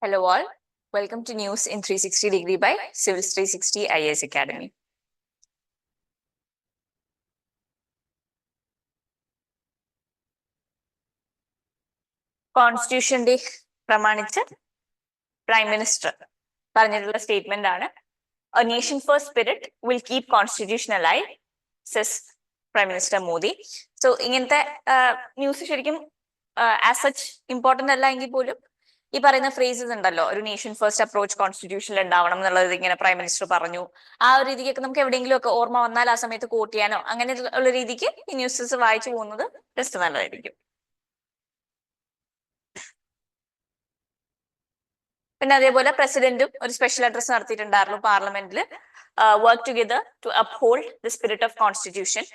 Hello all, welcome to News in 360 Degree by Civils 360 IAS Academy. Constitution Day പ്രമാണിച്ച് Prime Minister പറഞ്ഞിട്ടുള്ള statement ആണ്. A nation first spirit will keep constitution alive, says Prime Minister Modi. So ഇങ്ങനത്തെ news ശരിക്കും as such important അല്ല എങ്കിൽ പോലും ഈ പറയുന്ന ഫ്രേസസ് ഉണ്ടല്ലോ, ഒരു നേഷൻ ഫസ്റ്റ് അപ്രോച്ച് കോൺസ്റ്റിറ്റ്യൂഷനിൽ ഉണ്ടാവണം എന്നുള്ളത് ഇങ്ങനെ പ്രൈം മിനിസ്റ്റർ പറഞ്ഞു. ആ ഒരു രീതിക്കൊക്കെ നമുക്ക് എവിടെയെങ്കിലും ഒക്കെ ഓർമ്മ വന്നാൽ ആ സമയത്ത് കോട്ട് ചെയ്യാനോ അങ്ങനെ ഉള്ള രീതിക്ക് ഈ ന്യൂസസ് വായിച്ചു പോകുന്നത് ജസ്റ്റ് നല്ലതായിരിക്കും. പിന്നെ അതേപോലെ പ്രസിഡന്റും ഒരു സ്പെഷ്യൽ അഡ്രസ് നടത്തിയിട്ടുണ്ടായിരുന്നു പാർലമെന്റിൽ. Work together to uphold the spirit of constitution.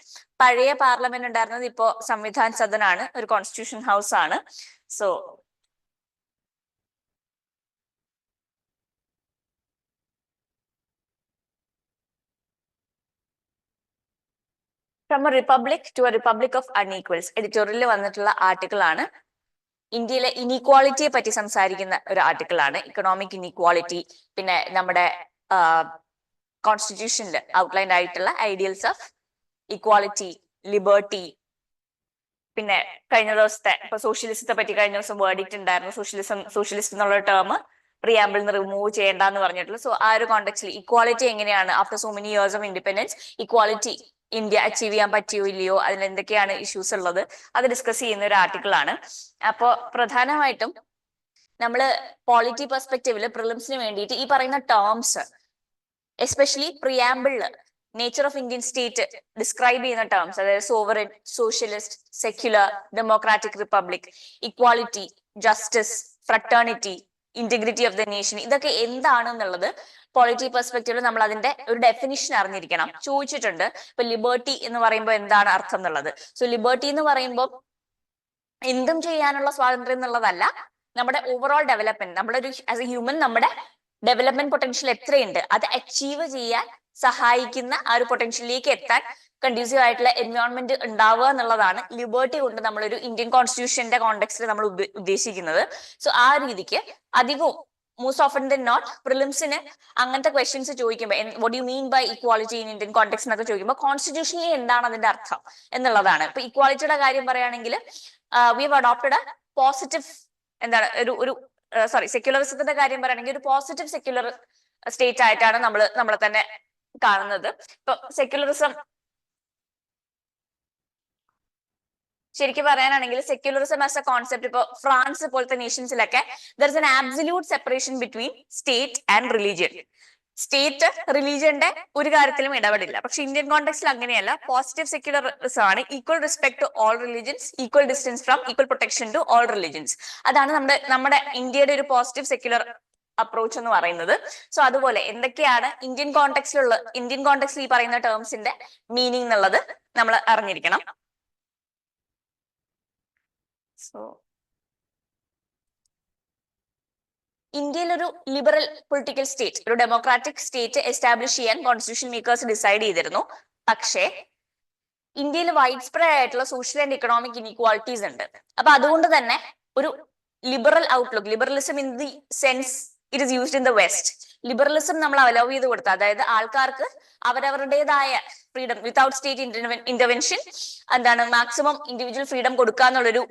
പഴയ പാർലമെന്റ് ഉണ്ടായിരുന്നത് ഇപ്പോ സംവിധാൻ സദനാണ്, ഒരു കോൺസ്റ്റിറ്റ്യൂഷൻ ഹൗസ് ആണ്. So from a republic to a republic of unequals എഡിറ്റോറിയലിൽ വന്നിട്ടുള്ള ആർട്ടിക്കിൾ ആണ്. ഇന്ത്യയിലെ ഇനീക്വാളിറ്റിയെ പറ്റി സംസാരിക്കുന്ന ഒരു ആർട്ടിക്കിൾ ആണ്. ഇക്കണോമിക് ഇനീക്വാളിറ്റി, പിന്നെ നമ്മുടെ കോൺസ്റ്റിറ്റ്യൂഷനിൽ ഔട്ട്ലൈൻഡ് ആയിട്ടുള്ള ഐഡിയൽസ് ഓഫ് ഇക്വാളിറ്റി, ലിബർട്ടി. പിന്നെ കഴിഞ്ഞ ദിവസത്തെ ഇപ്പൊ സോഷ്യലിസത്തെ പറ്റി കഴിഞ്ഞ ദിവസം വേർഡിക്റ്റ് ഉണ്ടായിരുന്നു. സോഷ്യലിസ്റ്റ് എന്നുള്ള ടേം പ്രിയാമ്പിൾ നിന്ന് റിമൂവ് ചെയ്യേണ്ടെന്ന് പറഞ്ഞിട്ടുള്ള. സോ ആ ഒരു കോണ്ടെക്സ്റ്റിൽ ഇക്വാളിറ്റി എങ്ങനെയാണ് after so many years of independence equality India achieve ചെയ്യാൻ പറ്റിയോ ഇല്ലയോ, അതിൽ എന്തൊക്കെയാണ് ഇഷ്യൂസ് ഉള്ളത്, അത് ഡിസ്കസ് ചെയ്യുന്ന ഒരു ആർട്ടിക്കിൾ ആണ്. അപ്പോ പ്രധാനമായിട്ടും നമ്മള് പോളിറ്റി പെർസ്പെക്റ്റീവില് പ്രിലിംസിന് വേണ്ടിയിട്ട് ഈ പറയുന്ന ടേംസ്, എസ്പെഷ്യലി പ്രിയാമ്പിളില് nature of Indian state describe ചെയ്യുന്ന ടേംസ്, അതായത് sovereign, socialist, secular, democratic republic, equality, justice, fraternity, integrity of the nation, ഇതൊക്കെ എന്താണെന്നുള്ളത് പോളിറ്റി പെർസ്പെക്റ്റീവിൽ നമ്മൾ അതിന്റെ ഒരു ഡെഫിനിഷൻ അറിഞ്ഞിരിക്കണം. ചോദിച്ചിട്ടുണ്ട് ഇപ്പൊ ലിബർട്ടി എന്ന് പറയുമ്പോൾ എന്താണ് അർത്ഥം എന്നുള്ളത്. സോ ലിബർട്ടി എന്ന് പറയുമ്പോൾ എന്തും ചെയ്യാനുള്ള സ്വാതന്ത്ര്യം എന്നുള്ളതല്ല, നമ്മുടെ ഓവറോൾ ഡെവലപ്മെന്റ്, നമ്മുടെ ഒരു ആസ് എ ഹ്യൂമൻ നമ്മുടെ ഡെവലപ്മെന്റ് പൊട്ടൻഷ്യൽ എത്രയുണ്ട് അത് അച്ചീവ് ചെയ്യാൻ സഹായിക്കുന്ന ആ ഒരു പൊട്ടൻഷ്യലിലേക്ക് എത്താൻ കണ്ടീസീവ് ആയിട്ടുള്ള എൻവയോൺമെന്റ് ഉണ്ടാവുക എന്നുള്ളതാണ് ലിബർട്ടി കൊണ്ട് നമ്മളൊരു ഇന്ത്യൻ കോൺസ്റ്റിറ്റ്യൂഷന്റെ കോണ്ടെക്സ്റ്റിൽ നമ്മൾ ഉദ്ദേശിക്കുന്നത്. സോ ആ രീതിക്ക് അധികവും മോസ്റ്റ് ഓഫൻ ദൻ നോട്ട് പ്രിലിംസിന് അങ്ങനത്തെ ക്വസ്റ്റ്യൻസ് ചോദിക്കുമ്പോൾ what you mean by equality in Indian context എന്നൊക്കെ ചോദിക്കുമ്പോൾ കോൺസ്റ്റിറ്റ്യൂഷനിൽ എന്താണ് അതിന്റെ അർത്ഥം എന്നുള്ളതാണ്. ഇപ്പൊ ഇക്വാളിറ്റിയുടെ കാര്യം പറയുകയാണെങ്കിൽ we have adopted A positive, എന്താണ് ഒരു സെക്യുലറിസത്തിന്റെ കാര്യം പറയുകയാണെങ്കിൽ ഒരു പോസിറ്റീവ് സെക്യുലർ സ്റ്റേറ്റ് ആയിട്ടാണ് നമ്മളെ തന്നെ കാണുന്നത്. ഇപ്പൊ സെക്യുലറിസം ശരിക്കും പറയാനാണെങ്കിൽ സെക്യുലറിസം ആസ് എ കോൺസെപ്റ്റ് ഇപ്പൊ ഫ്രാൻസ് പോലത്തെ നേഷൻസിലൊക്കെ there is an absolute separation between state and religion. State റിലീജിയന്റെ ഒരു കാര്യത്തിലും ഇടപെടില്ല. പക്ഷെ ഇന്ത്യൻ കോണ്ടെക്സ്റ്റിൽ അങ്ങനെയല്ല. പോസിറ്റീവ് സെക്യുലറിസം ആണ്. Equal respect to all religions, equal distance from, equal protection to all religions. അതാണ് നമ്മുടെ ഇന്ത്യയുടെ ഒരു പോസിറ്റീവ് സെക്യുലർ അപ്രോച്ച് എന്ന് പറയുന്നത്. സോ അതുപോലെ എന്തൊക്കെയാണ് ഇന്ത്യൻ കോണ്ടെക്സ്റ്റിൽ ഈ പറയുന്ന ടേംസിന്റെ മീനിങ് എന്നുള്ളത് നമ്മൾ അറിഞ്ഞിരിക്കണം. സോ ഇന്ത്യയിൽ ഒരു ലിബറൽ പൊളിറ്റിക്കൽ സ്റ്റേറ്റ്, ഒരു ഡെമോക്രാറ്റിക് സ്റ്റേറ്റ് എസ്റ്റാബ്ലിഷ് ചെയ്യാൻ കോൺസ്റ്റിറ്റ്യൂഷൻ മേക്കേഴ്സ് ഡിസൈഡ് ചെയ്തിരുന്നു. പക്ഷേ ഇന്ത്യയിൽ വൈഡ് സ്പ്രെഡ് ആയിട്ടുള്ള സോഷ്യൽ ആൻഡ് ഇക്കണോമിക് ഇനീക്വാളിറ്റീസ് ഉണ്ട്. അപ്പൊ അതുകൊണ്ട് തന്നെ ഒരു liberal outlook, liberalism in the sense it is used in the west, liberalism നമ്മൾ അലോ ചെയ്ത് കൊടുത്ത, അതായത് ആൾക്കാർക്ക് അവരവരുടേതായ ഫ്രീഡം വിത്തൗട്ട് സ്റ്റേറ്റ് ഇന്റർവെൻഷൻ എന്താണ് മാക്സിമം ഇൻഡിവിജ്വൽ ഫ്രീഡം കൊടുക്കുക എന്നുള്ളൊരു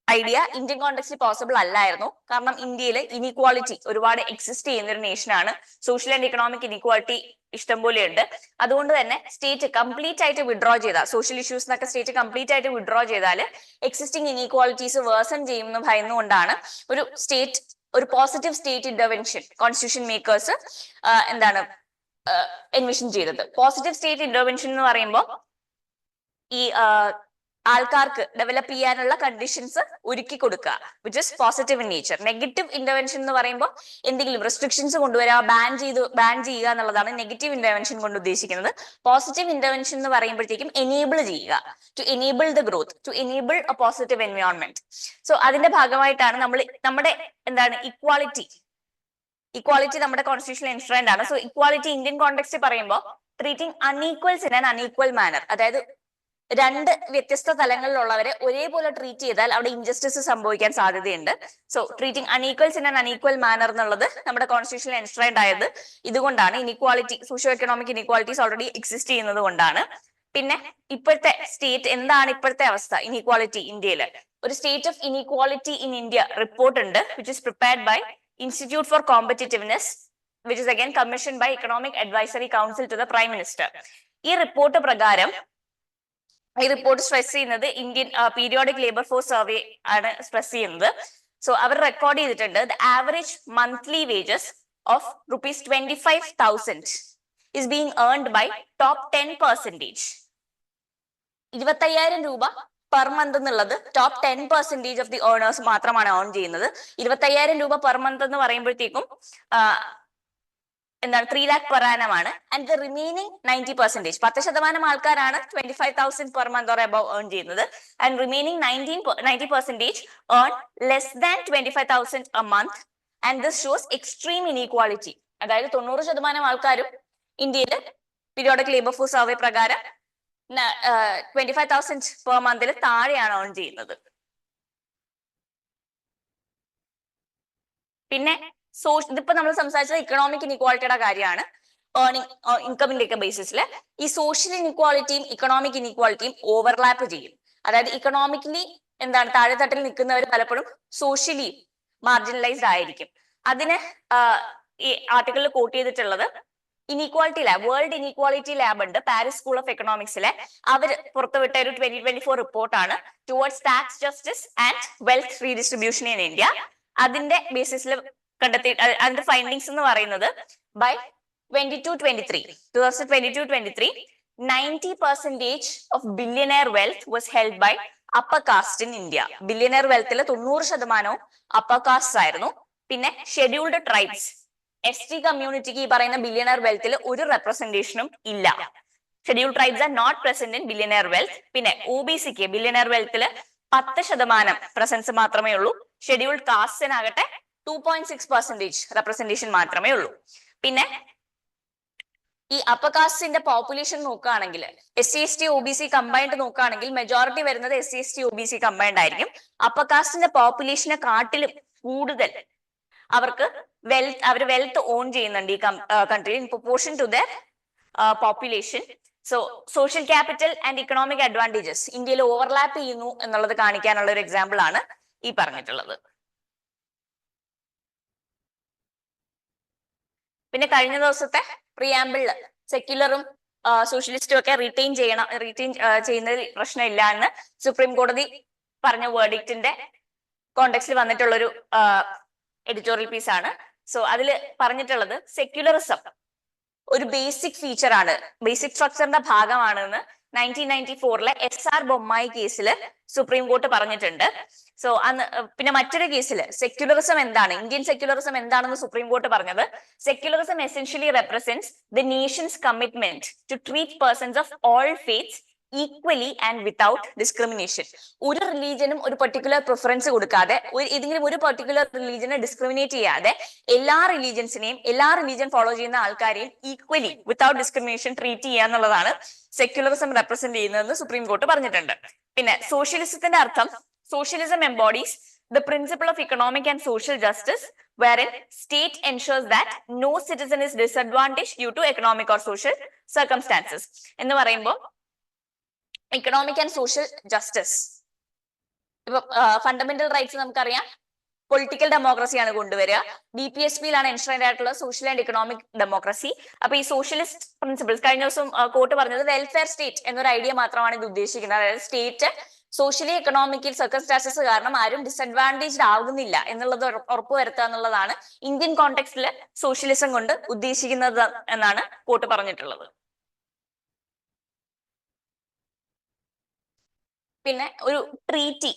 ഐഡിയ ഇന്ത്യൻ കോണ്ടെക്സ്റ്റിൽ പോസിബിൾ അല്ലായിരുന്നു. കാരണം ഇന്ത്യയിൽ ഇനീക്വാളിറ്റി ഒരുപാട് എക്സിസ്റ്റ് ചെയ്യുന്ന ഒരു നേഷനാണ്. സോഷ്യൽ ആൻഡ് ഇക്കണോമിക് ഇനീക്വാളിറ്റി ഇഷ്ടംപോലെ ഉണ്ട്. അതുകൊണ്ട് തന്നെ സ്റ്റേറ്റ് കംപ്ലീറ്റ് ആയിട്ട് വിഡ്രോ ചെയ്താൽ, സോഷ്യൽ ഇഷ്യൂസ് എന്നൊക്കെ സ്റ്റേറ്റ് കംപ്ലീറ്റ് ആയിട്ട് വിഡ്രോ ചെയ്താൽ എക്സിസ്റ്റിംഗ് ഇനീക്വാളിറ്റീസ് വേഴ്സൺ ചെയ്യുമെന്ന് ഭയന്നുകൊണ്ടാണ് ഒരു positive state intervention constitution makers envision ചെയ്തത്. പോസിറ്റീവ് സ്റ്റേറ്റ് ഇന്റർവെൻഷൻ എന്ന് പറയുമ്പോൾ ഈ ആൾക്കാർക്ക് ഡെവലപ്പ് ചെയ്യാനുള്ള കണ്ടീഷൻസ് ഒരുക്കി കൊടുക്കുക, which is positive in nature. Negative intervention എന്ന് പറയുമ്പോൾ എന്തെങ്കിലും റെസ്ട്രിക്ഷൻസ് കൊണ്ടുവരിക, ബാൻ ചെയ്യുക എന്നുള്ളതാണ് നെഗറ്റീവ് ഇന്റർവെൻഷൻ കൊണ്ട് ഉദ്ദേശിക്കുന്നത്. പോസിറ്റീവ് ഇന്റർവെൻഷൻ എന്ന് പറയുമ്പോഴത്തേക്കും എനേബിൾ ചെയ്യുക, to enable the growth, to enable a positive environment. So അതിന്റെ ഭാഗമായിട്ടാണ് നമ്മുടെ ഇക്വാളിറ്റി നമ്മുടെ കോൺസ്റ്റിറ്റ്യൂഷനിൽ ഇൻസ്ട്രന്റ് ആണ്. സോ ഇക്വാലിറ്റി ഇന്ത്യൻ കോണ്ടെക്സ്റ്റ് പറയുമ്പോൾ treating unequals in an unequal manner, അതായത് രണ്ട് വ്യത്യസ്ത തലങ്ങളിലുള്ളവരെ ഒരേപോലെ ട്രീറ്റ് ചെയ്താൽ അവിടെ ഇൻജസ്റ്റിസ് സംഭവിക്കാൻ സാധ്യതയുണ്ട്. So treating unequals in an unequal manner എന്നുള്ളത് നമ്മുടെ കോൺസ്റ്റിറ്റ്യൂഷനിൽ എൻസ്ട്രൈൻഡ് ആയത് ഇതുകൊണ്ടാണ്. Inequality, socio economic inequalities already exist ചെയ്യുന്നത് കൊണ്ടാണ്. പിന്നെ ഇപ്പോഴത്തെ സ്റ്റേറ്റ് എന്താണ്, ഇപ്പോഴത്തെ അവസ്ഥ ഇനീക്വാളിറ്റി ഇന്ത്യയിൽ? ഒരു state of inequality in India report ഉണ്ട്, which is prepared by institute for competitiveness, which is again commissioned by economic advisory council to the prime minister. ഈ റിപ്പോർട്ട് പ്രകാരം, ഈ റിപ്പോർട്ട് സ്ട്രെസ് ചെയ്യുന്നത് Indian periodic labour force survey ആണ് stress ചെയ്യുന്നത്. So അവർ record ചെയ്തിട്ടുണ്ട് the average monthly wages of ₹25,000 is being earned by top 10%. 25,000 രൂപ per month എന്നുള്ളത് ടോപ്പ് 10% ഓഫ് ദി ഏർണേഴ്സ് മാത്രമാണ് ഏൺ ചെയ്യുന്നത്. 25,000 രൂപ പെർ മന്ത് എന്ന് പറയുമ്പോഴത്തേക്കും എന്താണ് 3 lakh per annum ആണ്. ആൻഡ് ദ റിമൈനിങ് 90%, 10% ആൾക്കാരാണ് 25,000 per month or above earn ചെയ്യുന്നത്. And remaining 90% earn less than 25,000 a month. And this shows extreme inequality. അതായത് 90% ആൾക്കാരും ഇന്ത്യയിൽ പീരിയോഡിക് ലേബർ ഫോഴ്സ് സർവേ പ്രകാരം 25,000 പെർ മന്തിൽ താഴെയാണ് ഏൺ ചെയ്യുന്നത്. പിന്നെ ഇതിപ്പോ നമ്മൾ സംസാരിച്ചത് ഇക്കണോമിക് ഇനീക്വാളിറ്റിയുടെ കാര്യമാണ്, ഏർണിംഗ് ഇൻകമിന്റെ ഒക്കെ ബേസിസിൽ. ഈ സോഷ്യൽ ഇനീക്വാളിറ്റിയും ഇക്കണോമിക് ഇനീക്വാളിറ്റിയും ഓവർലാപ്പ് ചെയ്യും. അതായത് ഇക്കണോമിക്കലി എന്താണ് താഴെത്തട്ടിൽ നിൽക്കുന്നവർ പലപ്പോഴും സോഷ്യലി മാർജിനലൈസ്ഡ് ആയിരിക്കും. അതിന് ഈ ആർട്ടിക്കിളിൽ കോട്ട് ചെയ്തിട്ടുള്ളത് inequality lab, world inequality lab ഉണ്ട് പാരീസ് സ്കൂൾ ഓഫ് എക്കണോമിക്സിലെ. അവർ പുറത്തുവിട്ട ഒരു 2024 റിപ്പോർട്ടാണ് towards tax justice and wealth redistribution in India. അതിന്റെ ബേസിസിൽ കണ്ടെത്തി അതിന്റെ ഫൈൻഡിങ്സ് എന്ന് പറയുന്നത് by 2022-23 90% of billionaire wealth was held by upper caste in India. Billionaire വെൽത്തിൽ 90% അപ്പർ കാസ്റ്റ് ആയിരുന്നു. പിന്നെ ഷെഡ്യൂൾഡ് ട്രൈബ്സ്, ST കമ്മ്യൂണിറ്റിക്ക് ഈ പറയുന്ന ബില്യനെയർ വെൽത്തിൽ ഒരു റെപ്രസെന്റേഷനും ഇല്ല. Scheduled tribes are not present in billionaire wealth. പിന്നെ OBCക്ക് ബില്യനെയർ വെൽത്തിൽ 10% പ്രസൻസ് മാത്രമേ ഉള്ളൂ. ഷെഡ്യൂൾഡ് കാസ്റ്റിനാകട്ടെ 2.6% റെപ്രസെന്റേഷൻ മാത്രമേ ഉള്ളൂ. പിന്നെ ഈ അപ്പർ കാസ്റ്റിന്റെ പോപ്പുലേഷൻ നോക്കുകയാണെങ്കിൽ SC ST OBC കമ്പൈൻഡ് നോക്കുകയാണെങ്കിൽ മെജോറിറ്റി വരുന്നത് SC ST OBC കമ്പൈൻഡ് ആയിരിക്കും. അപ്പർ കാസ്റ്റിന്റെ പോപ്പുലേഷനെ കാട്ടിലും കൂടുതൽ അവർക്ക് വെൽത്ത് ഓൺ ചെയ്യുന്നുണ്ട് ഈ കൺട്രിയിൽ in proportion to their population. So social capital and economic advantages ഇന്ത്യയിൽ ഓവർലാപ്പ് ചെയ്യുന്നു എന്നുള്ളത് കാണിക്കാനുള്ള ഒരു എക്സാമ്പിൾ ആണ് ഈ പറഞ്ഞിട്ടുള്ളത്. പിന്നെ കഴിഞ്ഞ ദിവസത്തെ പ്രിയാമ്പിളില് സെക്യുലറും സോഷ്യലിസ്റ്റും ഒക്കെ റീറ്റെയിൻ ചെയ്യുന്നതിൽ പ്രശ്നമില്ല എന്ന് സുപ്രീം കോടതി പറഞ്ഞ വേർഡിക്റ്റിന്റെ കോണ്ടെക്സ്റ്റിൽ വന്നിട്ടുള്ളൊരു എഡിറ്റോറിയൽ പീസ് ആണ്. സോ അതിൽ പറഞ്ഞിട്ടുള്ളത് സെക്യുലറിസം ഒരു ബേസിക് ഫീച്ചർ ആണ്, ബേസിക് സ്ട്രക്ചറിന്റെ ഭാഗമാണെന്ന് 1994 SR ബൊമ്മായി കേസിൽ സുപ്രീം കോർട്ട് പറഞ്ഞിട്ടുണ്ട്. സോ അന്ന് പിന്നെ മറ്റൊരു കേസിൽ സെക്യുലറിസം എന്താണ്, ഇന്ത്യൻ സെക്യുലറിസം എന്താണെന്ന് സുപ്രീം കോർട്ട് പറഞ്ഞത് secularism essentially represents the nation's commitment to treat persons of all faiths equally and without discrimination. ഒരു റിലീജിയനും ഒരു പെർട്ടിക്കുലർ പ്രിഫറൻസ് കൊടുക്കാതെ, ഏതെങ്കിലും ഒരു പെർട്ടിക്കുലർ റിലീജിയനെ ഡിസ്ക്രിമിനേറ്റ് ചെയ്യാതെ എല്ലാ റിലീജിയൻസിനെയും എല്ലാ റിലീജിയൻ ഫോളോ ചെയ്യുന്ന ആൾക്കാരെയും ഈക്വലി വിത്തൗട്ട് ഡിസ്ക്രിമിനേഷൻ ട്രീറ്റ് ചെയ്യുക എന്നുള്ളതാണ് സെക്യുലറിസം റെപ്രസെന്റ് ചെയ്യുന്നതെന്ന് സുപ്രീം കോർട്ട് പറഞ്ഞിട്ടുണ്ട്. പിന്നെ സോഷ്യലിസത്തിന്റെ അർത്ഥം socialism embodies the principle of economic and social justice wherein state ensures that no citizen is disadvantaged due to economic or social circumstances. എന്ന് പറയുമ്പോൾ economic and social justice, ഇപ്പൊ fundamental rights നമുക്കറിയാം political ഡെമോക്രസിയാണ് കൊണ്ടുവരിക. DPSP-യിലാണ് എൻഷറൈൻഡ് ആയിട്ടുള്ള social and economic democracy. അപ്പൊ ഈ socialist principles കഴിഞ്ഞ ദിവസം കോർട്ട് പറഞ്ഞത് വെൽഫെയർ സ്റ്റേറ്റ് എന്നൊരു ഐഡിയ മാത്രമാണ് ഇത് ഉദ്ദേശിക്കുന്നത്. അതായത് സ്റ്റേറ്റ് സോഷ്യലി എക്കണോമിക്കൽ സർക്കംസ്റ്റാൻസസ് കാരണം ആരും ഡിസഡ്വാൻറ്റേജ്ഡ് ആകുന്നില്ല എന്നുള്ളത് ഉറപ്പുവരുത്തുക എന്നുള്ളതാണ് ഇന്ത്യൻ കോണ്ടെക്സ്റ്റിൽ സോഷ്യലിസം കൊണ്ട് ഉദ്ദേശിക്കുന്നത് എന്നാണ് കോർട്ട് പറഞ്ഞിട്ടുള്ളത്. പിന്നെ ഒരു ട്രീറ്റി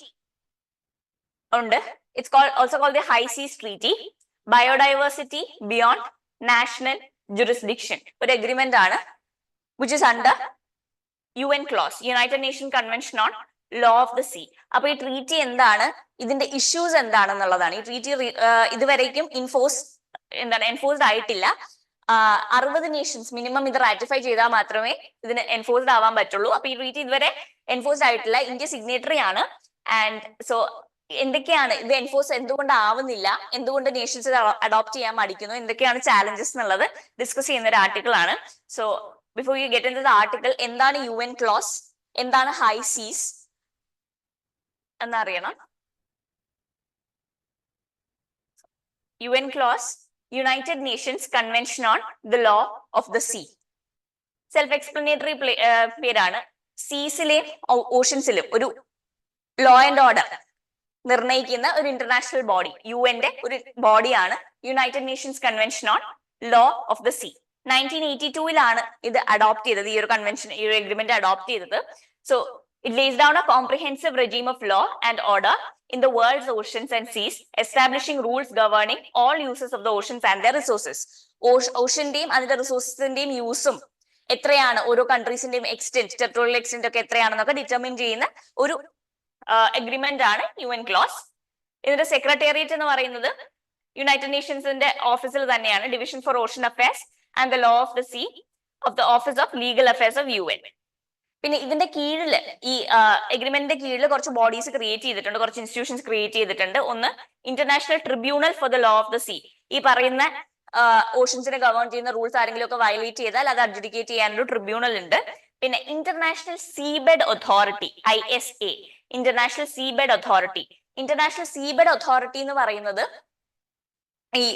ഉണ്ട്, it's also called the high seas treaty, biodiversity beyond national jurisdiction. ഒരു എഗ്രിമെന്റ് ആണ് which is under UN CLOS, United Nation convention on law of the sea. അപ്പൊ ഈ ട്രീറ്റി എന്താണ്, ഇതിന്റെ ഇഷ്യൂസ് എന്താണെന്നുള്ളതാണ്. ഈ ട്രീറ്റി ഇതുവരേക്കും എൻഫോഴ്സ്ഡ് ആയിട്ടില്ല. 60 നേഷൻസ് മിനിമം ഇത് ratify ചെയ്താൽ മാത്രമേ ഇതിന് എൻഫോഴ്സ്ഡ് ആവാൻ പറ്റുള്ളൂ. അപ്പൊ ഈ ട്രീറ്റി ഇതുവരെ എൻഫോഴ്സ്ഡ് ആയിട്ടില്ല. ഇന്ത്യ സിഗ്നേറ്ററി ആണ്. ആൻഡ് സോ എന്തൊക്കെയാണ് ഇത് എൻഫോഴ്സ് എന്തുകൊണ്ട് ആവുന്നില്ല, എന്തുകൊണ്ട് നേഷൻസ് അഡോപ്റ്റ് ചെയ്യാൻ മടിക്കുന്നു, എന്തൊക്കെയാണ് ചാലഞ്ചസ് എന്നുള്ളത് ഡിസ്കസ് ചെയ്യുന്ന ഒരു ആർട്ടിക്കിൾ ആണ്. So before you get into the article, എന്താണ് UN ക്ലോസ്, എന്താണ് ഹൈ സീസ് എന്നറിയണം. UN CLOS, United Nations Convention on the Law of the Sea. Self explanatory പേരാണ്. സീസിലെയും ഓഷൻസിലും ഒരു ലോ ആൻഡ് ഓർഡർ നിർണയിക്കുന്ന ഒരു ഇന്റർനാഷണൽ ബോഡി, യുഎന്റെ ഒരു ബോഡിയാണ് United Nations convention on law of the sea. 1982 ഇത് അഡോപ്റ്റ് ചെയ്തത്, ഈ ഒരു കൺവെൻഷൻ, ഈ ഒരു എഗ്രിമെന്റ് അഡോപ്റ്റ് ചെയ്തത്. So it lays down a comprehensive regime of law and order in the world's oceans and seas, establishing rules governing all uses of the oceans and their resources. ഓഷന്റെയും അതിന്റെ റിസോഴ്സിന്റെയും യൂസും എത്രയാണ്, ഓരോ കൺട്രീസിന്റെയും extent, territorial extent ഒക്കെ എത്രയാണെന്നൊക്കെ determine ചെയ്യുന്ന ഒരു agreement ആണ് UN close. ഇതിന്റെ secretariat എന്ന് പറയുന്നത് യുണൈറ്റഡ് നേഷൻസിന്റെ ഓഫീസിൽ തന്നെയാണ്, division for ocean affairs and the law of the sea of the office of legal affairs of UN. പിന്നെ ഇതിന്റെ കീഴിൽ, ഈ എഗ്രിമെന്റിന്റെ കീഴിൽ കുറച്ച് ബോഡീസ് ക്രിയേറ്റ് ചെയ്തിട്ടുണ്ട്, കുറച്ച് ഇൻസ്റ്റിറ്റ്യൂഷൻസ് ക്രിയേറ്റ് ചെയ്തിട്ടുണ്ട്. ഒന്ന് international tribunal for the law of the see. ഈ പറയുന്ന ഓഷൻസിനെ ഗവേൺ ചെയ്യുന്ന റൂൾസ് ആരെങ്കിലും ഒക്കെ വയലേറ്റ് ചെയ്താൽ അത് അഡ്ജുഡിക്കേറ്റ് ചെയ്യാനൊരു ട്രിബ്യൂണൽ ഉണ്ട്. പിന്നെ international seabed authority, ISA, international seabed authority. International seabed authority എന്ന് പറയുന്നത് ഈ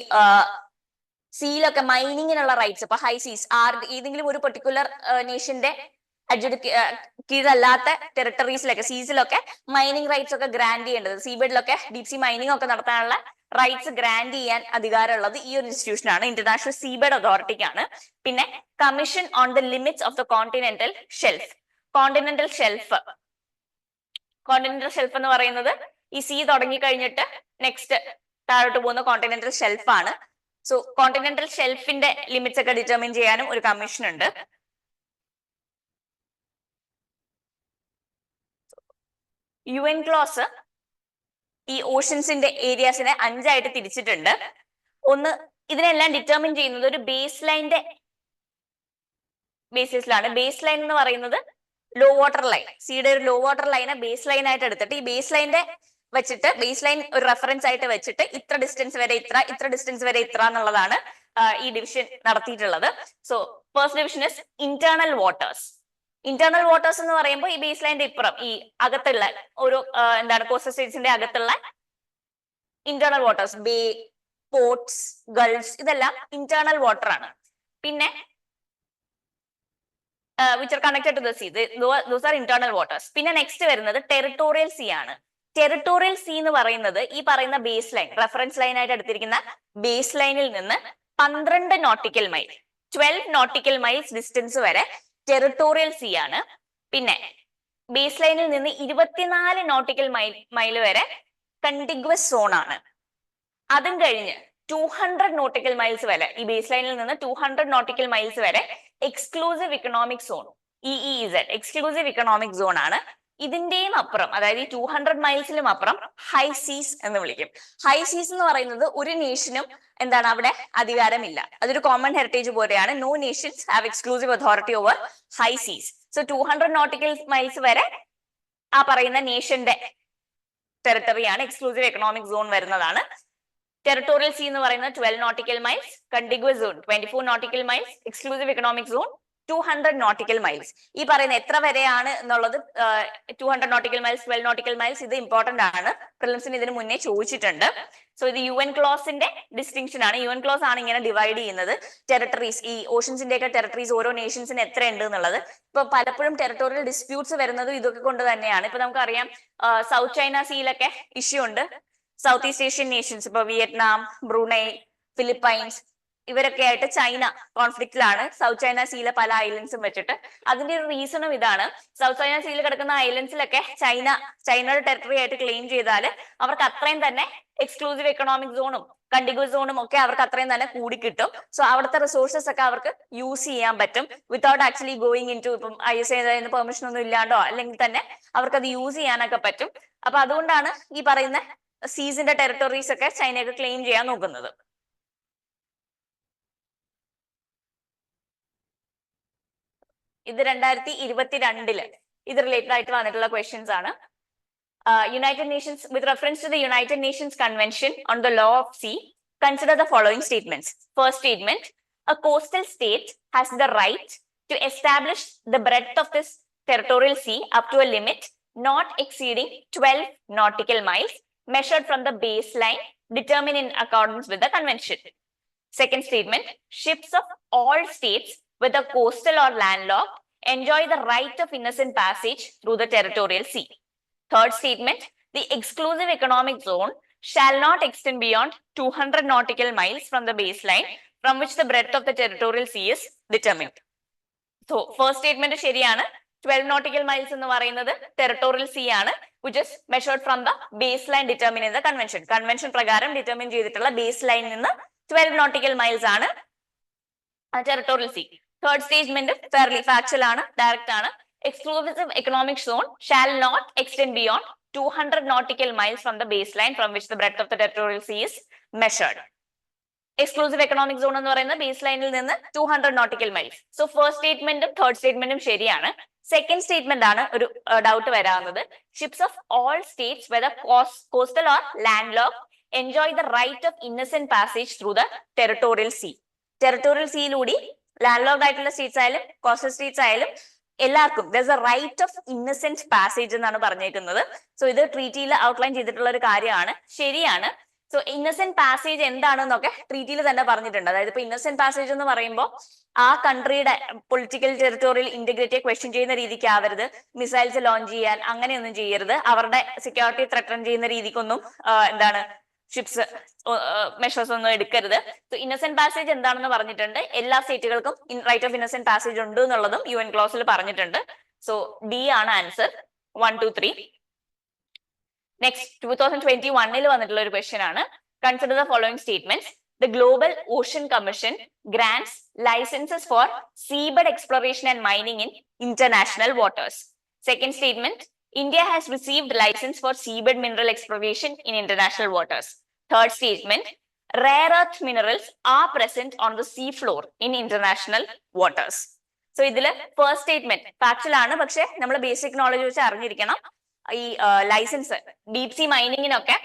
സീലൊക്കെ മൈനിങ്ങിനുള്ള റൈറ്റ്സ്, ഇപ്പൊ ഹൈ സീസ്, ഏതെങ്കിലും ഒരു പെർട്ടിക്കുലർ നേഷന്റെ കീഴല്ലാത്ത ടെറിട്ടറീസിലൊക്കെ, സീസിലൊക്കെ മൈനിങ് റൈറ്റ്സ് ഒക്കെ ഗ്രാൻഡ് ചെയ്യേണ്ടത്, സീബെഡിലൊക്കെ ഡീപ് സീ മൈനിങ് ഒക്കെ നടത്താനുള്ള റൈറ്റ്സ് ഗ്രാൻഡ് ചെയ്യാൻ അധികാരമുള്ളത് ഈ ഒരു ഇൻസ്റ്റിറ്റ്യൂഷൻ ആണ്, ഇന്റർനാഷണൽ സീബെഡ് അതോറിറ്റിക്കാണ്. പിന്നെ commission on the limits of the continental shelf. Continental shelf എന്ന് പറയുന്നത് ഈ സീ തുടങ്ങി കഴിഞ്ഞിട്ട് നെക്സ്റ്റ് താഴോട്ട് പോകുന്ന കോണ്ടിനെന്റൽ ഷെൽഫ് ആണ്. സോ കോണ്ടിനെന്റൽ ഷെൽഫിന്റെ ലിമിറ്റ്സ് ഒക്കെ ഡിറ്റർമിൻ ചെയ്യാനും ഒരു കമ്മീഷൻ ഉണ്ട്. UN ക്ലോസ് ഈ ഓഷൻസിന്റെ ഏരിയാസിനെ 5 തിരിച്ചിട്ടുണ്ട്. ഒന്ന്, ഇതിനെല്ലാം ഡിറ്റർമിൻ ചെയ്യുന്നത് ഒരു ബേസ് ലൈന്റെ ബേസിസിലാണ്. ബേസ് ലൈൻ എന്ന് പറയുന്നത് ലോ വാട്ടർ ലൈൻ, സീയുടെ ഒരു ലോ വാട്ടർ ലൈനെ ബേസ് ലൈൻ ആയിട്ട് എടുത്തിട്ട് ഈ ബേസ് ലൈന്റെ വെച്ചിട്ട്, ബേസ് ലൈൻ ഒരു റെഫറൻസ് ആയിട്ട് വെച്ചിട്ട് ഇത്ര ഡിസ്റ്റൻസ് വരെ ഇത്ര, ഇത്ര ഡിസ്റ്റൻസ് വരെ ഇത്ര എന്നുള്ളതാണ് ഈ ഡിവിഷൻ നടത്തിയിട്ടുള്ളത്. So first division is internal waters. Internal waters എന്ന് പറയുമ്പോൾ ഈ ബേസ് ലൈന്റെ ഇപ്പുറം ഈ അകത്തുള്ള ഒരു കോസ്റ്റൽ സ്റ്റേറ്റ്സിന്റെ അകത്തുള്ള ഇന്റേണൽ വാട്ടേഴ്സ്, ബേ, പോർട്സ്, ഗൾഫ്സ്, ഇതെല്ലാം ഇന്റേണൽ വാട്ടർ ആണ്. പിന്നെ which are connected to the sea, those are internal waters. പിന്നെ നെക്സ്റ്റ് വരുന്നത് ടെറിട്ടോറിയൽ സീ ആണ്. ടെറിട്ടോറിയൽ സീ എന്ന് പറയുന്നത് ഈ പറയുന്ന ബേസ് ലൈൻ, റെഫറൻസ് ലൈൻ ആയിട്ട് എടുത്തിരിക്കുന്ന ബേസ് ലൈനിൽ നിന്ന് 12 nautical mile, 12 nautical miles distance വരെ ടെറിട്ടോറിയൽ സീ ആണ്. പിന്നെ ബേസ് ലൈനിൽ നിന്ന് 24 നോട്ടിക്കൽ മൈൽ വരെ കണ്ടിഗ്വസ് സോൺ ആണ്. അതും കഴിഞ്ഞ് 200 നോട്ടിക്കൽ മൈൽസ് വരെ, ഈ ബേസ് ലൈനിൽ നിന്ന് 200 നോട്ടിക്കൽ മൈൽസ് വരെ exclusive economic zone, EEZ, exclusive economic zone ആണ്. ഇതിന്റെയും അപ്പുറം, അതായത് ഈ 200 മൈൽസിലും അപ്പുറം ഹൈ സീസ് എന്ന് വിളിക്കും. ഹൈ സീസ് എന്ന് പറയുന്നത് ഒരു നേഷനും അവിടെ അധികാരമില്ല, അതൊരു കോമൺ ഹെറിറ്റേജ് പോലെയാണ്. No nations have exclusive authority over high seas. So 200 nautical miles വരെ ആ പറയുന്ന നേഷന്റെ ടെറിട്ടറിയാണ്, എക്സ്ക്ലൂസീവ് എക്കണോമിക് സോൺ വരുന്നതാണ്. ടെറിട്ടോറിയൽ സീ എന്ന് പറയുന്നത് 12 nautical miles, contiguous zone 24 nautical miles, exclusive economic zone 200 nautical miles. ഈ പറയുന്ന എത്ര വരെയാണ് എന്നുള്ളത്, 200 നോട്ടിക്കൽ മൈൽസ്, 12 നോട്ടിക്കൽ മൈൽസ്, ഇത് ഇമ്പോർട്ടന്റ് ആണ്, പ്രിലിംസിന് ഇതിന് മുന്നേ ചോദിച്ചിട്ടുണ്ട്. സോ ഇത് UN ക്ലോസിന്റെ ഡിസ്റ്റിങ്ഷൻ ആണ്. UN ക്ലോസ് ആണ് ഇങ്ങനെ ഡിവൈഡ് ചെയ്യുന്നത് ടെറിട്ടറീസ്, ഈ ഓഷൻസിന്റെ ഒക്കെ ടെറിട്ടറീസ് ഓരോ നേഷൻസിന് എത്ര ഉണ്ട് എന്നുള്ളത്. ഇപ്പൊ പലപ്പോഴും ടെറിട്ടോറിയൽ ഡിസ്പ്യൂട്ട്സ് വരുന്നതും ഇതൊക്കെ കൊണ്ട് തന്നെയാണ്. ഇപ്പൊ നമുക്കറിയാം സൗത്ത് ചൈന സീയിലൊക്കെ ഇഷ്യൂ ഉണ്ട്. സൗത്ത് ഈസ്റ്റ് ഏഷ്യൻ നേഷൻസ്, ഇപ്പൊ വിയറ്റ്നാം, ബ്രൂണൈ, ഫിലിപ്പൈൻസ്, ഇവരൊക്കെ ആയിട്ട് ചൈന കോൺഫ്ലിക്റ്റിലാണ്, സൗത്ത് ചൈന സീയിലെ പല ഐലൻഡ്സും വെച്ചിട്ട്. അതിന്റെ ഒരു റീസണും ഇതാണ്. സൗത്ത് ചൈന സീയിൽ കിടക്കുന്ന ഐലൻഡ്സിലൊക്കെ ചൈനയുടെ ടെറിട്ടറി ആയിട്ട് ക്ലെയിം ചെയ്താൽ അവർക്ക് അത്രയും തന്നെ എക്സ്ക്ലൂസീവ് എക്കണോമിക് സോണും കണ്ടിഗ്വസ് സോണും ഒക്കെ അവർക്ക് അത്രയും തന്നെ കൂടി കിട്ടും. സോ അവിടുത്തെ റിസോഴ്സസ് ഒക്കെ അവർക്ക് യൂസ് ചെയ്യാൻ പറ്റും without actually going into, ഇപ്പം ISA പെർമിഷൻ ഒന്നും ഇല്ലാണ്ടോ അല്ലെങ്കിൽ തന്നെ അവർക്ക് അത് യൂസ് ചെയ്യാനൊക്കെ പറ്റും. അപ്പൊ അതുകൊണ്ടാണ് ഈ പറയുന്ന സീസിന്റെ ടെറിട്ടറീസ് ഒക്കെ ചൈനയൊക്കെ ക്ലെയിം ചെയ്യാൻ നോക്കുന്നത്. ഇത് 2022 ഇത് റിലേറ്റഡ് ആയിട്ട് വന്നിട്ടുള്ള ക്വസ്റ്റ്യൻസ് ആണ്. United Nations, with reference to the United Nations Convention on the Law of Sea, consider the following statements. First statement, a coastal state has the right to establish the breadth of this territorial sea up to a limit not exceeding 12 nautical miles measured from the baseline determined in accordance with the convention. Second statement, ships of all states, whether coastal or landlocked, enjoy the right of innocent passage through the territorial sea. Third statement, the exclusive economic zone shall not extend beyond 200 nautical miles from the baseline from which the breadth of the territorial sea is determined. So, first statement ശരിയാണ്. 12 nautical miles എന്ന് പറയുന്നത് territorial sea ആണ്, which is measured from the baseline determined in the convention. Convention പ്രകാരം determine ചെയ്തിട്ടുള്ള baseline നിന്ന് 12 nautical miles ആണ് territorial sea. Third statement fairly factual ആണ്, direct ആണ്. Exclusive economic zone shall not extend beyond 200 nautical miles from the baseline from which the breadth of the territorial sea is measured. Exclusive economic zone എന്ന് പറയുന്നത് baseline-ൽ നിന്ന് 200 nautical miles. So first statement-ഉം third statement-ഉം ശരിയാണ്. Second statement ആണ് ഒരു doubt വരാവുന്നത്. Ships of all states, whether coastal or landlocked, enjoy the right of innocent passage through the territorial sea. Territorial sea-ലൂടെ landlocked ആയിട്ടുള്ള states ആയാലും coastal states ആയാലും എല്ലാവർക്കും there's a right of innocent passage എന്നാണ് പറഞ്ഞേക്കുന്നത്. So ഇത് ട്രീറ്റിയിൽ outline ചെയ്തിട്ടുള്ള ഒരു കാര്യമാണ്, ശരിയാണ്. സോ ഇന്നസെന്റ് പാസേജ് എന്താണെന്നൊക്കെ ട്രീറ്റിയിൽ തന്നെ പറഞ്ഞിട്ടുണ്ട്. അതായത് ഇപ്പൊ ഇന്നസെന്റ് പാസേജ് എന്ന് പറയുമ്പോൾ ആ കൺട്രിയുടെ പൊളിറ്റിക്കൽ ടെറിട്ടോറിയൽ ഇന്റഗ്രിറ്റിയെ ക്വസ്റ്റ്യൻ ചെയ്യുന്ന രീതിക്ക് ആവരുത്, മിസൈൽസ് ലോഞ്ച് ചെയ്യാൻ അങ്ങനെയൊന്നും ചെയ്യരുത്, അവരുടെ സെക്യൂരിറ്റി ത്രെട്ടൺ ചെയ്യുന്ന രീതിക്കൊന്നും എന്താണ് ഷിപ്സ് മെഷേഴ്സ് ഒന്നും എടുക്കരുത്. സോ ഇന്നസെന്റ് പാസേജ് എന്താണെന്ന് പറഞ്ഞിട്ടുണ്ട്. എല്ലാ സ്റ്റേറ്റുകൾക്കും റൈറ്റ് ഓഫ് ഇന്നസെന്റ് പാസേജ് ഉണ്ട് എന്നുള്ളതും UN ക്ലോസിൽ പറഞ്ഞിട്ടുണ്ട്. സോ ഡി ആണ് ആൻസർ 1, 2, 3. നെക്സ്റ്റ് 2021 വന്നിട്ടുള്ള ഒരു ക്വസ്റ്റ്യൻ ആണ്. Consider the following statements. The Global Ocean Commission grants licenses for seabed exploration and mining in international waters. Second statement, India has received license for seabed mineral exploration in international waters. Third statement, rare earth minerals are present on the sea floor in international waters. So ഇതില് first statement factual ആണ്, പക്ഷെ നമ്മൾ basic knowledge വെച്ച് അറിഞ്ഞിരിക്കണം. ഈ licence deep sea മൈനിങ്ങിനൊക്കെ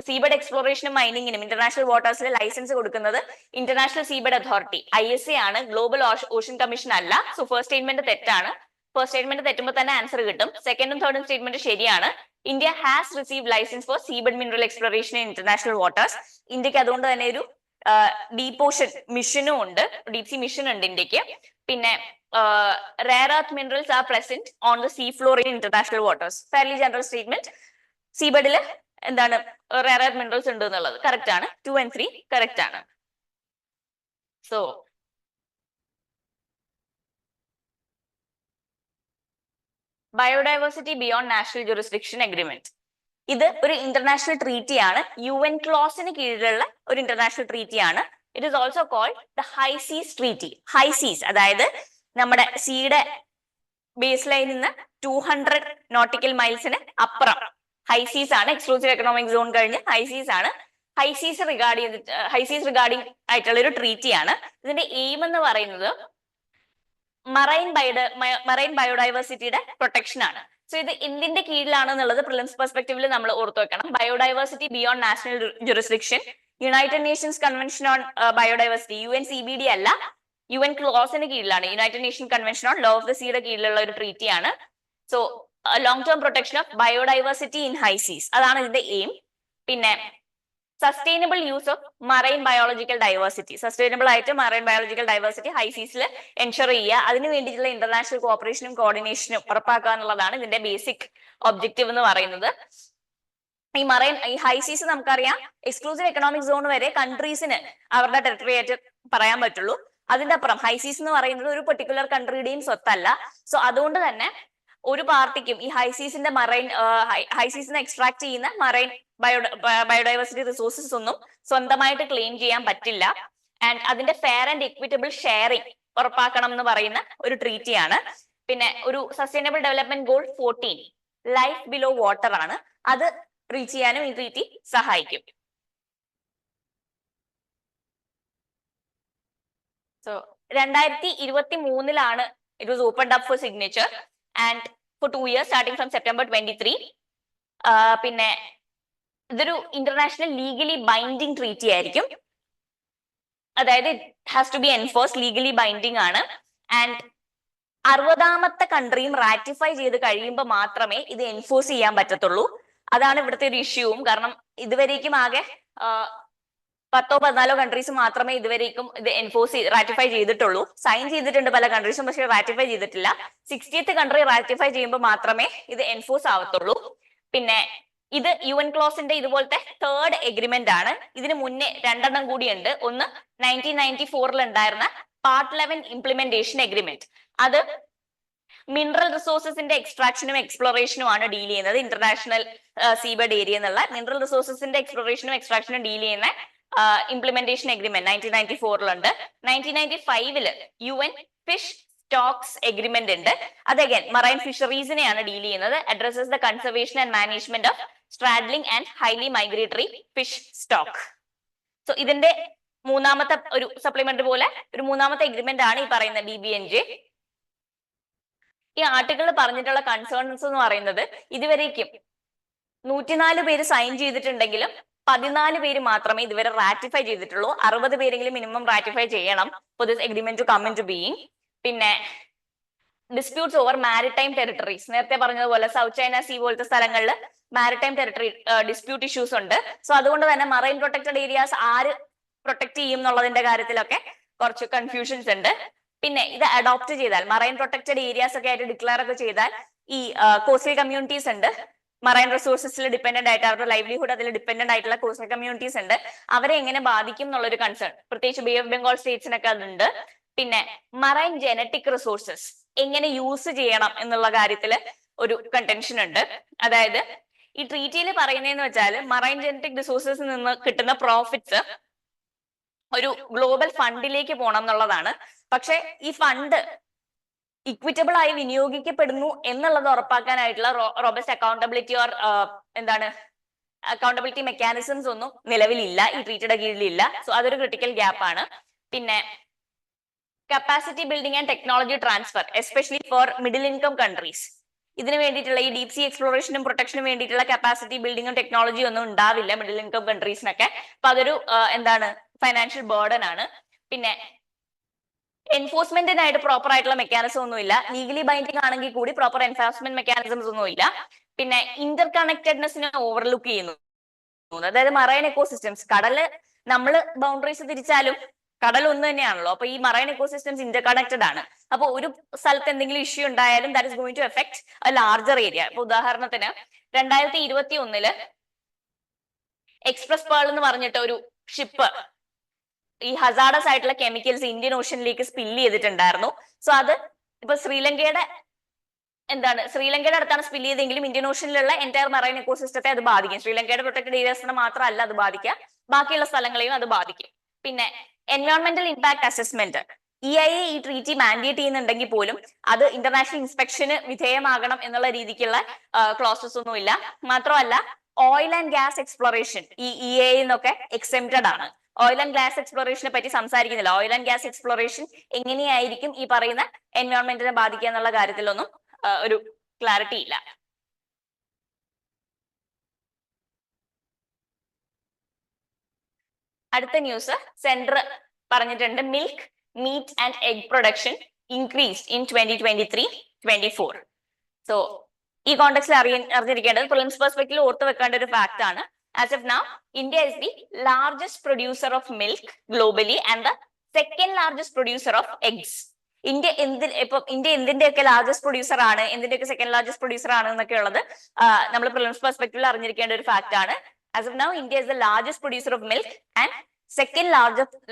seabed എക്സ്പ്ലോറേഷനും മൈനിങ്ങിനും ഇന്റർനാഷണൽ വാട്ടേഴ്സിൽ ലൈസൻസ് കൊടുക്കുന്നത് ഇന്റർനാഷണൽ സീബഡ് അതോറിറ്റി ISA ആണ്, ഗ്ലോബൽ ഓഷ്യൻ കമ്മീഷൻ അല്ല. സോ ഫസ്റ്റ് സ്റ്റേറ്റ്മെന്റ് തെറ്റാണ്. ഫസ്റ്റ് സ്റ്റേറ്റ്മെന്റ് തെറ്റുമ്പോൾ തന്നെ ആൻസർ കിട്ടും. സെക്കൻഡും തേർഡും സ്റ്റേറ്റ്മെന്റ് ശരിയാണ്. India has receive licence for seabed mineral exploration in international waters. ഇന്ത്യക്ക് അതുകൊണ്ട് തന്നെ ഒരു ഡീപ് ഓഷൻ മിഷനും ഉണ്ട്, ഡീപ് സീ മിഷൻ ഉണ്ട് ഇന്ത്യക്ക്. പിന്നെ rare earth minerals are present on the sea floor in international waters. Fairly general statement. സീബഡില് എന്താണ് rare earth minerals ഉണ്ട് എന്നുള്ളത് കറക്റ്റ് ആണ്. 2 and 3 കറക്റ്റ് ആണ്. So biodiversity beyond national jurisdiction agreement, ഇത് ഒരു ഇന്റർനാഷണൽ ട്രീറ്റി ആണ്. UN ക്ലോസിന് കീഴിലുള്ള ഒരു ഇന്റർനാഷണൽ ട്രീറ്റി ആണ്. It is also called the high seas treaty. High seas അതായത് നമ്മുടെ സീയുടെ ബേസ് ലൈനിൽ നിന്ന് 200 നോട്ടിക്കൽ മൈൽസിന് അപ്പുറം ഹൈ സീസ് ആണ്. എക്സ്ക്ലൂസീവ് എക്കണോമിക് സോൺ കഴിഞ്ഞ് ഹൈ സീസ് ആണ്. ഹൈ സീസ് റിഗാർഡിംഗ് ആയിട്ടുള്ള ഒരു ട്രീറ്റി ആണ്. ഇതിന്റെ എയിം എന്ന് പറയുന്നത് മറൈൻ ബയോഡൈവേഴ്സിറ്റിയുടെ പ്രൊട്ടക്ഷൻ ആണ്. സോ ഇത് എന്തിന്റെ കീഴിലാണെന്നുള്ളത് പ്രിലിംസ് പെർസ്പെക്ടീവിൽ നമ്മൾ ഓർത്തു വെക്കണം. Biodiversity beyond national jurisdiction, United Nations convention on biodiversity, UNCBD അല്ല, UN ക്ലോസിന് കീഴിലാണ്. United Nation convention on law of the സീയുടെ കീഴിലുള്ള ഒരു ട്രീറ്റി ആണ്. So long term protection of biodiversity in high seas, അതാണ് ഇതിന്റെ എയിം. പിന്നെ sustainable use of marine biological diversity, sustainable ആയിട്ട് മറൈൻ ബയോളജിക്കൽ ഡൈവേഴ്സിറ്റി ഹൈ സീസിൽ എൻഷുർ ചെയ്യുക. അതിന് വേണ്ടിയിട്ടുള്ള ഇന്റർനാഷണൽ കോഓപ്പറേഷനും കോർഡിനേഷനും ഉറപ്പാക്കുക എന്നുള്ളതാണ് ഇതിന്റെ ബേസിക് ഒബ്ജക്റ്റീവ് എന്ന് പറയുന്നത്. ഈ ഹൈ സീസ് നമുക്കറിയാം എക്സ്ക്ലൂസീവ് എക്കണോമിക് സോൺ വരെ കൺട്രീസിന് അവരുടെ ടെറിട്ടറി ആയിട്ട് പറയാൻ പറ്റുള്ളൂ. അതിന്റെ അപ്പുറം ഹൈ സീസ് എന്ന് പറയുന്നത് ഒരു പെർട്ടിക്കുലർ കൺട്രിയുടെയും സ്വത്തല്ല. സോ അതുകൊണ്ട് തന്നെ ഒരു പാർട്ടിക്കും ഈ ഹൈ സീസിന് എക്സ്ട്രാക്ട് ചെയ്യുന്ന മറൈൻ ബയോഡൈവേഴ്സിറ്റി റിസോഴ്സസ് ഒന്നും സ്വന്തമായിട്ട് ക്ലെയിം ചെയ്യാൻ പറ്റില്ല. ആൻഡ് അതിന്റെ ഫെയർ ആൻഡ് ഇക്വിറ്റബിൾ ഷെയറിംഗ് ഉറപ്പാക്കണം എന്ന് പറയുന്ന ഒരു ട്രീറ്റിയാണ്. പിന്നെ ഒരു sustainable development goal 14 life below water ആണ്. അത് റീച്ച് ചെയ്യാനും ഈ ട്രീറ്റി സഹായിക്കും. So 2023 It was opened up for signature and for 2 years starting from September 23. പിന്നെ ഇതൊരു ഇന്റർനാഷണൽ ലീഗലി ബൈൻഡിങ് ട്രീറ്റി ആയിരിക്കും. അതായത് it has to be enforce, legally binding ആണ്. ആൻഡ് 60ാമത്തെ കൺട്രിയും റാറ്റിഫൈ ചെയ്ത് കഴിയുമ്പോൾ മാത്രമേ ഇത് എൻഫോഴ്സ് ചെയ്യാൻ പറ്റത്തുള്ളൂ. അതാണ് ഇവിടുത്തെ ഒരു ഇഷ്യൂവും. കാരണം ഇതുവരേക്കും ആകെ 10-14 കൺട്രീസ് മാത്രമേ ഇതുവരേക്കും ഇത് റാറ്റിഫൈ ചെയ്തിട്ടുള്ളൂ. സൈൻ ചെയ്തിട്ടുണ്ട് പല കൺട്രീസും, പക്ഷെ റാറ്റിഫൈ ചെയ്തിട്ടില്ല. 60th കൺട്രി റാറ്റിഫൈ ചെയ്യുമ്പോൾ മാത്രമേ ഇത് എൻഫോഴ്സ് ആവത്തുള്ളൂ. പിന്നെ ഇത് UN ക്ലോസിന്റെ ഇതുപോലത്തെ 3rd എഗ്രിമെന്റ് ആണ്. ഇതിന് മുന്നേ 2 കൂടിയുണ്ട്. ഒന്ന് 1994 ഉണ്ടായിരുന്ന പാർട്ട് 11 ഇംപ്ലിമെന്റേഷൻ എഗ്രിമെന്റ്. അത് മിനറൽ റിസോഴ്സസിന്റെ എക്സ്ട്രാക്ഷനും എക്സ്പ്ലോറേഷനും ആണ് ഡീൽ ചെയ്യുന്നത്. ഇന്റർനാഷണൽ സീബേർഡ് ഏരിയ എന്നുള്ള മിനറൽ റിസോഴ്സസിന്റെ എക്സ്പ്ലോറേഷനും എക്സ്ട്രാക്ഷനും ഡീൽ ചെയ്യുന്ന implementation agreement 1994 1995 UN fish stocks agreement ഉണ്ട്. അത് അഗൈൻ മറൈൻ ഫിഷറീസിനെയാണ് ഡീൽ ചെയ്യുന്നത്. Addresses the conservation and management of straddling and highly migratory fish stock. So ഇതിന്റെ മൂന്നാമത്തെ ഒരു സപ്ലിമെന്റ് പോലെ ഒരു മൂന്നാമത്തെ എഗ്രിമെന്റ് ആണ് ഈ പറയുന്ന DBNJ. ഈ ആർട്ടിക്കിളിൽ പറഞ്ഞിട്ടുള്ള കൺസേൺസ് എന്ന് പറയുന്നത് ഇതുവരേക്കും 104 പേര് സൈൻ ചെയ്തിട്ടുണ്ടെങ്കിലും 14 പേര് മാത്രമേ ഇതുവരെ റാറ്റിഫൈ ചെയ്തിട്ടുള്ളൂ. 60 പേരെങ്കിലും മിനിമം റാറ്റിഫൈ ചെയ്യണം for this agreement to come into being. പിന്നെ ഡിസ്പ്യൂട്ട്സ് ഓവർ മാരിടൈം ടെറിട്ടറീസ്, നേരത്തെ പറഞ്ഞതുപോലെ സൗത്ത് ചൈന സീ പോലത്തെ സ്ഥലങ്ങളിൽ മാരിടൈം ടെറിട്ടറി ഡിസ്പ്യൂട്ട് ഇഷ്യൂസ് ഉണ്ട്. സോ അതുകൊണ്ട് തന്നെ മറൈൻ പ്രൊട്ടക്റ്റഡ് ഏരിയാസ് ആര് പ്രൊട്ടക്ട് ചെയ്യും എന്നുള്ളതിന്റെ കാര്യത്തിലൊക്കെ കുറച്ച് കൺഫ്യൂഷൻസ് ഉണ്ട്. പിന്നെ ഇത് അഡോപ്റ്റ് ചെയ്താൽ മറൈൻ പ്രൊട്ടക്റ്റഡ് ഏരിയാസ് ഒക്കെ ആയിട്ട് ഡിക്ലെയർ ഒക്കെ ചെയ്താൽ ഈ കോസ്റ്റൽ കമ്മ്യൂണിറ്റീസ് ഉണ്ട്, മറൈൻ റിസോഴ്സസിൽ ഡിപ്പെൻഡന്റ് ആയിട്ട് അവരുടെ ലൈവ്ലിഹുഡ് അതിൽ ഡിപ്പെൻഡന്റ് ആയിട്ടുള്ള കോസ്റ്റൽ കമ്മ്യൂണിറ്റീസ് ഉണ്ട്. അവരെ എങ്ങനെ ബാധിക്കും എന്നുള്ളൊരു കൺസേൺ പ്രത്യേകിച്ച് ബേ ഓഫ് ബംഗാൾ സ്റ്റേറ്റ്സിനൊക്കെ അതുണ്ട്. പിന്നെ മറൈൻ ജനറ്റിക് റിസോഴ്സസ് എങ്ങനെ യൂസ് ചെയ്യണം എന്നുള്ള കാര്യത്തിൽ ഒരു കണ്ടൻഷൻ ഉണ്ട്. അതായത് ഈ ട്രീറ്റിയിൽ പറയുന്നതെന്ന് വെച്ചാൽ മറൈൻ ജനറ്റിക് റിസോഴ്സസിൽ നിന്ന് കിട്ടുന്ന പ്രോഫിറ്റ്സ് ഒരു ഗ്ലോബൽ ഫണ്ടിലേക്ക് പോകണം എന്നുള്ളതാണ്. പക്ഷെ ഈ ഫണ്ട് ഇക്വിറ്റബിൾ ആയി വിനിയോഗിക്കപ്പെടുന്നു എന്നുള്ളത് ഉറപ്പാക്കാനായിട്ടുള്ള robust accountability or accountability mechanisms ഒന്നും നിലവിലില്ല, ഈ ട്രീറ്റിയുടെ കീഴിലില്ല. സോ അതൊരു ക്രിട്ടിക്കൽ ഗ്യാപ്പ് ആണ്. പിന്നെ capacity building and technology transfer especially for middle income countries, ഇതിന് വേണ്ടിയിട്ടുള്ള ഈ ഡീപ് സീ എക്സ്പ്ലോറേഷനും പ്രൊട്ടക്ഷനും വേണ്ടിയിട്ടുള്ള കപ്പാസിറ്റി ബിൽഡിംഗും ടെക്നോളജിയും ഒന്നും ഉണ്ടാവില്ല മിഡിൽ ഇൻകം കൺട്രീസിനൊക്കെ. അപ്പൊ അതൊരു ഫൈനാൻഷ്യൽ ബേർഡൻ ആണ്. പിന്നെ എൻഫോഴ്സ്മെന്റിനായിട്ട് പ്രോപ്പർ ആയിട്ടുള്ള മെക്കാനിസം ഒന്നും ഇല്ല. ലീഗലി ബൈൻഡിങ് ആണെങ്കിൽ കൂടി പ്രോപ്പർ എൻഫോഴ്സ്മെന്റ് മെക്കാനിസംസ് ഒന്നും ഇല്ല. പിന്നെ ഇന്റർ കണക്റ്റഡ്നെസ്സിനെ ഓവർലുക്ക് ചെയ്യുന്നു. അതായത് മറൈൻ എക്കോസിസ്റ്റംസ്, കടല് നമ്മൾ ബൗണ്ടറീസ് തിരിച്ചാലും കടൽ ഒന്ന് തന്നെയാണല്ലോ. അപ്പൊ ഈ മറൈൻ എക്കോസിസ്റ്റംസ് ഇന്റർ കണക്റ്റഡ് ആണ്. അപ്പൊ ഒരു സ്ഥലത്ത് എന്തെങ്കിലും ഇഷ്യൂ ഉണ്ടായാലും that is going to affect a larger area. ഇപ്പൊ ഉദാഹരണത്തിന് 2021 എക്സ്പ്രസ് പേൾ എന്ന് പറഞ്ഞിട്ട് ഒരു ഷിപ്പ് ഈ ഹസാഡസ് ആയിട്ടുള്ള കെമിക്കൽസ് ഇന്ത്യൻ ഓഷ്യനിലേക്ക് സ്പില്ല് ചെയ്തിട്ടുണ്ടായിരുന്നു. സോ അത് ഇപ്പൊ ശ്രീലങ്കയുടെ അടുത്താണ് സ്പില്ല് ചെയ്തെങ്കിലും ഇന്ത്യൻ ഓഷ്യനിലുള്ള എൻറ്റയർ മറൈൻ എക്കോസിസ്റ്റത്തെ അത് ബാധിക്കും. ശ്രീലങ്കയുടെ പ്രൊട്ടക്റ്റഡ് ഏരിയാസിനെ മാത്രമല്ല അത് ബാധിക്കുക, ബാക്കിയുള്ള സ്ഥലങ്ങളെയും അത് ബാധിക്കും. പിന്നെ എൻവയോൺമെന്റൽ ഇമ്പാക്ട് അസസ്മെന്റ് EIA ഈ ട്രീറ്റി മാൻഡേറ്റ് ചെയ്യുന്നുണ്ടെങ്കിൽ പോലും അത് ഇന്റർനാഷണൽ ഇൻസ്പെക്ഷന് വിധേയമാകണം എന്നുള്ള രീതിക്കുള്ള ക്ലോസസ് ഒന്നും ഇല്ല. മാത്രമല്ല ഓയിൽ ആൻഡ് ഗ്യാസ് എക്സ്പ്ലോറേഷൻ ഈ EIA എന്നൊക്കെ എക്സെംപ്റ്റഡ് ആണ്. ഓയിൽ ആൻഡ് ഗ്യാസ് എക്സ്പ്ലോറേഷനെ പറ്റി സംസാരിക്കുന്നില്ല. ഓയിൽ ആൻഡ് ഗ്യാസ് എക്സ്പ്ലോറേഷൻ എങ്ങനെയായിരിക്കും ഈ പറയുന്ന എൻവയോൺമെന്റിനെ ബാധിക്കുക എന്നുള്ള കാര്യത്തിലൊന്നും ഒരു ക്ലാരിറ്റി ഇല്ല. അടുത്ത ന്യൂസ് സെൻട്രൽ പറഞ്ഞിട്ടുണ്ട്, milk meat and egg production increased in 2023-24. So ഈ കോണ്ടെക്സ്റ്റിൽ അറിഞ്ഞിരിക്കേണ്ടത് പ്രിലിംസ് പെർസ്പെക്റ്റീവിൽ ഓർത്ത് വെക്കേണ്ട ഒരു ഫാക്ട് ആണ്. As of now, India is the largest producer of milk globally and the second largest producer of eggs. India എന്തിന്റെയൊക്കെ largest producer ആണ്, എന്തിന്റെയൊക്കെ സെക്കൻഡ് ലാർജസ്റ്റ് പ്രൊഡ്യൂസർ ആണ് എന്നൊക്കെ ഉള്ളത് നമ്മൾ പ്രിലിംസ് പെർസ്പെക്റ്റീവിൽ അറിഞ്ഞിരിക്കേണ്ട ഒരു ഫാക്ട് ആണ്. As of now, India is the largest producer of milk and second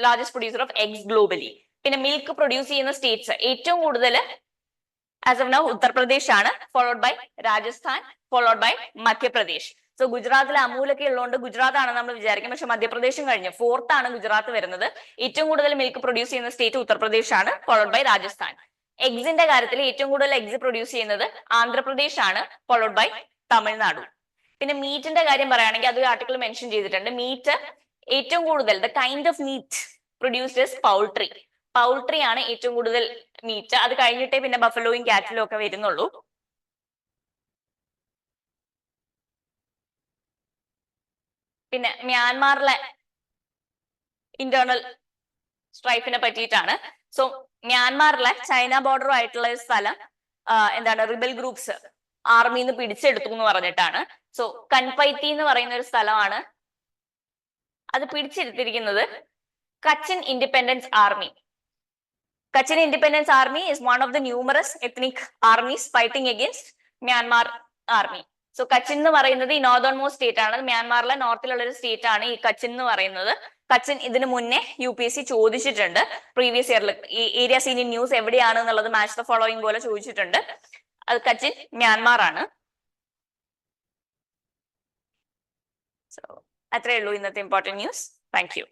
largest producer of eggs globally. പിന്നെ മിൽക്ക് പ്രൊഡ്യൂസ് ചെയ്യുന്ന സ്റ്റേറ്റ്സ് ഏറ്റവും കൂടുതൽ as of now ഉത്തർപ്രദേശ് ആണ്, followed by Rajasthan, followed by Madhya Pradesh. So ഗുജറാത്തിൽ അമൂലൊക്കെ ഉള്ളതുകൊണ്ട് ഗുജറാത്ത് ആണ് നമ്മൾ വിചാരിക്കും, പക്ഷെ മധ്യപ്രദേശും കഴിഞ്ഞ് 4th ആണ് ഗുജറാത്ത് വരുന്നത്. ഏറ്റവും കൂടുതൽ മിൽക്ക് പ്രൊഡ്യൂസ് ചെയ്യുന്ന സ്റ്റേറ്റ് ഉത്തർപ്രദേശ് ആണ്, ഫോളോഡ് ബൈ രാജസ്ഥാൻ. എഗ്സിന്റെ കാര്യത്തിൽ ഏറ്റവും കൂടുതൽ എഗ്സ് പ്രൊഡ്യൂസ് ചെയ്യുന്നത് ആന്ധ്രാപ്രദേശ് ആണ്, ഫോളോഡ് ബൈ തമിഴ്നാടു. പിന്നെ മീറ്റിന്റെ കാര്യം പറയുകയാണെങ്കിൽ അത് ആർട്ടിക്കിൾ മെൻഷൻ ചെയ്തിട്ടുണ്ട്. മീറ്റ് ഏറ്റവും കൂടുതൽ the kind of meet produced is poultry. Poultry ആണ് ഏറ്റവും കൂടുതൽ മീറ്റ്. അത് കഴിഞ്ഞിട്ടേ പിന്നെ ബഫലോയും കാറ്റിലും ഒക്കെ വരുന്നുള്ളൂ. പിന്നെ മ്യാൻമാറിലെ ഇന്റേണൽ സ്ട്രൈഫിനെ പറ്റിയിട്ടാണ്. സോ മ്യാൻമാറിലെ ചൈന ബോർഡർ ആയിട്ടുള്ള ഒരു സ്ഥലം എന്താണ് റിബൽ ഗ്രൂപ്പ്സ് ആർമിന്ന് പിടിച്ചെടുത്തു എന്ന് പറഞ്ഞിട്ടാണ്. സോ കൻപൈറ്റി എന്ന് പറയുന്ന ഒരു സ്ഥലമാണ് അത് പിടിച്ചെടുത്തിരിക്കുന്നത് Kachin independence army. Kachin Independence Army is one of the numerous ethnic armies fighting against Myanmar army. So Kachin എന്ന് പറയുന്നത് ഈ നോർത്തേൺ മോസ്റ്റ് സ്റ്റേറ്റ് ആണ്. മ്യാൻമാറിലെ നോർത്തിലുള്ള ഒരു സ്റ്റേറ്റ് ആണ് ഈ കച്ചിൻ എന്ന് പറയുന്നത്. കച്ചിൻ ഇതിനു മുന്നേ UPSC ചോദിച്ചിട്ടുണ്ട് പ്രീവിയസ് ഇയറിൽ. ഈ ഏരിയ സീൻ ഇൻ ന്യൂസ് എവിടെയാണ് എന്നുള്ളത് മാച്ച് ദ ഫോളോയിങ് പോലെ ചോദിച്ചിട്ടുണ്ട്. അത് കച്ചിൻ മ്യാൻമാർ ആണ്. സോ അത്രേ ഉള്ളൂ ഇന്നത്തെ ഇമ്പോർട്ടന്റ് ന്യൂസ്. Thank you.